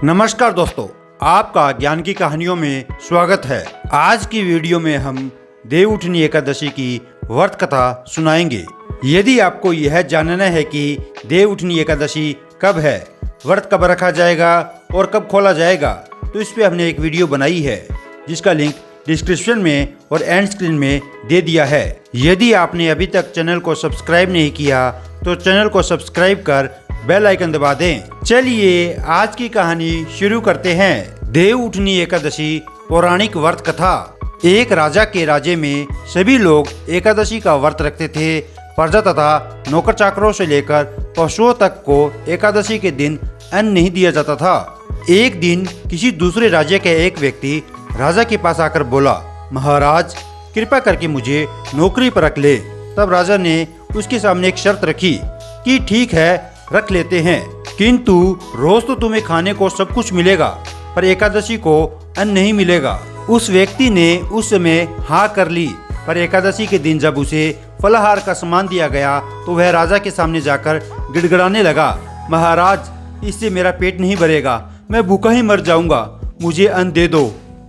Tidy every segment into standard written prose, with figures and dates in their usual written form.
नमस्कार दोस्तों, आपका ज्ञान की कहानियों में स्वागत है। आज की वीडियो में हम देवउठनी एकादशी की व्रत कथा सुनाएंगे। यदि आपको यह जानना है कि देवउठनी एकादशी कब है, व्रत कब रखा जाएगा और कब खोला जाएगा, तो इस पे हमने एक वीडियो बनाई है जिसका लिंक डिस्क्रिप्शन में और एंड स्क्रीन में दे दिया है। यदि आपने अभी तक चैनल को सब्सक्राइब नहीं किया तो चैनल को सब्सक्राइब कर बेल आइकन दबा दें। चलिए आज की कहानी शुरू करते हैं। देवउठनी एकादशी पौराणिक व्रत कथा। एक राजा के राज्य में सभी लोग एकादशी का व्रत रखते थे। प्रजा तथा नौकर चाकरों से लेकर पशुओं तक को एकादशी के दिन अन्न नहीं दिया जाता था। एक दिन किसी दूसरे राज्य के एक व्यक्ति राजा के पास आकर बोला, महाराज कृपा करके मुझे नौकरी पर रख ले। तब राजा ने उसके सामने एक शर्त रखी कि ठीक है, रख लेते हैं, किंतु रोज तो तुम्हें खाने को सब कुछ मिलेगा, पर एकादशी को अन्न नहीं मिलेगा। उस व्यक्ति ने उस समय हाँ कर ली, पर एकादशी के दिन जब उसे फलाहार का सामान दिया गया तो वह राजा के सामने जाकर गिड़गिड़ाने लगा, महाराज इससे मेरा पेट नहीं भरेगा, मैं भूखा ही मर जाऊंगा, मुझे अन्न दे दो।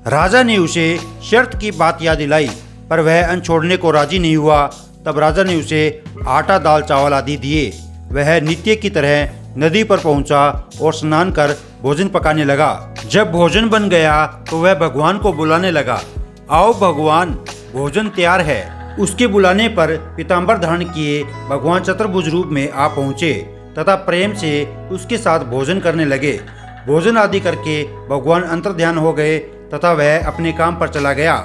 राजा ने उसे शर्त की बात याद दिलाई, पर वह अन्न छोड़ने को राजी नहीं हुआ। तब राजा ने उसे आटा, दाल, चावल आदि दिए। वह नित्य की तरह नदी पर पहुंचा और स्नान कर भोजन पकाने लगा। जब भोजन बन गया तो वह भगवान को बुलाने लगा, आओ भगवान, भोजन तैयार है। उसके बुलाने पर पीताम्बर धारण किए भगवान चतुर्भुज रूप में आ पहुँचे तथा प्रेम से उसके साथ भोजन करने लगे। भोजन आदि करके भगवान अंतर्ध्यान हो गए तथा वह अपने काम पर चला गया।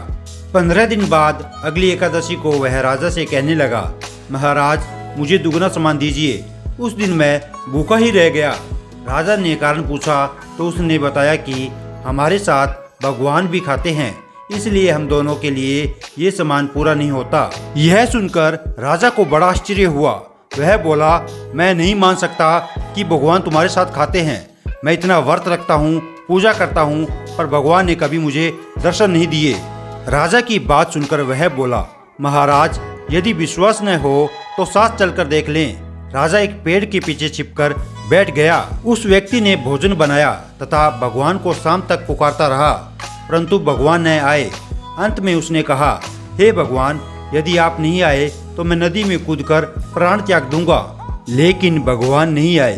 15 दिन बाद अगली एकादशी को वह राजा से कहने लगा, महाराज मुझे दुगना सामान दीजिए। उस दिन मैं भूखा ही रह गया। राजा ने कारण पूछा तो उसने बताया कि हमारे साथ भगवान भी खाते हैं, इसलिए हम दोनों के लिए ये सामान पूरा नहीं होता। यह सुनकर राजा को बड़ा आश्चर्य हुआ। वह बोला, मैं नहीं मान सकता कि भगवान तुम्हारे साथ खाते हैं। मैं इतना व्रत रखता हूँ, पूजा करता हूँ, पर भगवान ने कभी मुझे दर्शन नहीं दिए। राजा की बात सुनकर वह बोला, महाराज यदि विश्वास न हो तो साथ चलकर देख लें। राजा एक पेड़ के पीछे छिपकर बैठ गया। उस व्यक्ति ने भोजन बनाया तथा भगवान को शाम तक पुकारता रहा, परंतु भगवान न आए। अंत में उसने कहा, हे भगवान, यदि आप नहीं आए तो मैं नदी में कूदकर प्राण त्याग दूंगा। लेकिन भगवान नहीं आए।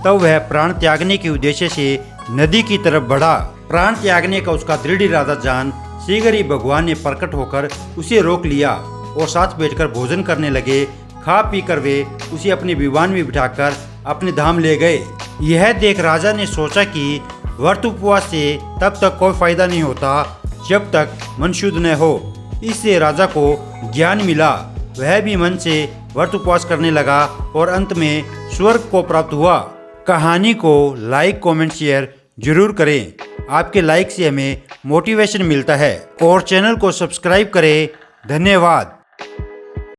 तब वह प्राण त्यागने के उद्देश्य से नदी की तरफ बढ़ा। प्राण त्यागने का उसका दृढ़ इरादा जान शीघ्र ही भगवान ने प्रकट होकर उसे रोक लिया और साथ बैठकर भोजन करने लगे। खा पी कर वे उसे अपने विमान में बिठाकर अपने धाम ले गए। यह देख राजा ने सोचा कि व्रत उपवास से तब तक कोई फायदा नहीं होता जब तक मन शुद्ध न हो। इससे राजा को ज्ञान मिला। वह भी मन से व्रत उपवास करने लगा और अंत में स्वर्ग को प्राप्त हुआ। कहानी को लाइक, कमेंट, शेयर जरूर करें। आपके लाइक से हमें मोटिवेशन मिलता है। और चैनल को सब्सक्राइब करें। धन्यवाद।